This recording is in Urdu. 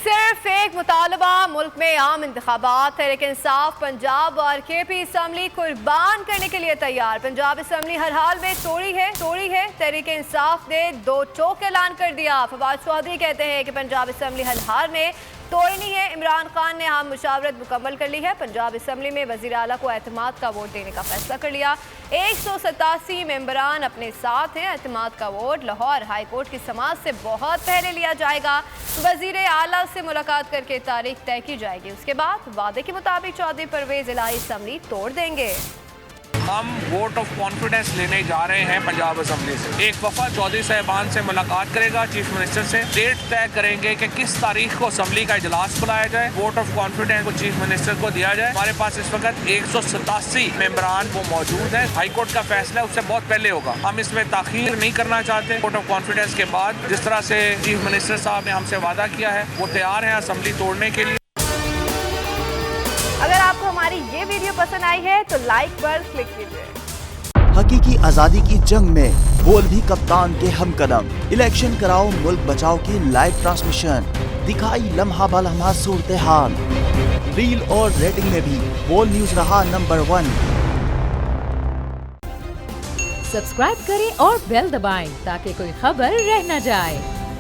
صرف ایک مطالبہ، ملک میں عام انتخابات۔ تحریک انصاف پنجاب اور کے پی اسمبلی قربان کرنے کے لیے تیار۔ پنجاب اسمبلی ہر حال میں توڑی ہے۔ تحریک انصاف نے 2 ٹوک اعلان کر دیا۔ فواد چودھری کہتے ہیں کہ پنجاب اسمبلی ہر حال میں توڑنی ہے۔ عمران خان نے ہم مشاورت مکمل کر لی ہے۔ پنجاب اسمبلی میں وزیر اعلیٰ کو اعتماد کا ووٹ دینے کا فیصلہ کر لیا۔ 187 ممبران اپنے ساتھ ہیں۔ اعتماد کا ووٹ لاہور ہائی کورٹ کی سماعت سے بہت پہلے لیا جائے گا۔ وزیر اعلیٰ سے ملاقات کر کے تاریخ طے کی جائے گی۔ اس کے بعد وعدے کے مطابق چودھری پرویز الہی اسمبلی توڑ دیں گے۔ ہم ووٹ آف کانفیڈنس لینے جا رہے ہیں پنجاب اسمبلی سے۔ ایک وفد چودھری صاحبان سے ملاقات کرے گا، چیف منسٹر سے ڈیٹ طے کریں گے کہ کس تاریخ کو اسمبلی کا اجلاس بلایا جائے، ووٹ آف کانفیڈنس کو چیف منسٹر کو دیا جائے۔ ہمارے پاس اس وقت 187 ممبران وہ موجود ہیں۔ ہائی کورٹ کا فیصلہ اس سے بہت پہلے ہوگا۔ ہم اس میں تاخیر نہیں کرنا چاہتے۔ ووٹ آف کانفیڈنس کے بعد جس طرح سے چیف منسٹر صاحب نے ہم سے وعدہ کیا ہے، وہ تیار ہیں اسمبلی توڑنے کے لیے۔ اگر آپ کو ہماری یہ ویڈیو پسند آئی ہے تو لائک پر کلک کیجیے۔ حقیقی آزادی کی جنگ میں بول بھی کپتان کے ہم قدم۔ الیکشن کراؤ ملک بچاؤ کی لائیو ٹرانسمیشن، دکھائی لمحہ بلمحہ صورتحال۔ ریل اور ریٹنگ میں بھی بول نیوز رہا نمبر 1۔ سبسکرائب کریں اور بیل دبائیں تاکہ کوئی خبر رہ نہ جائے۔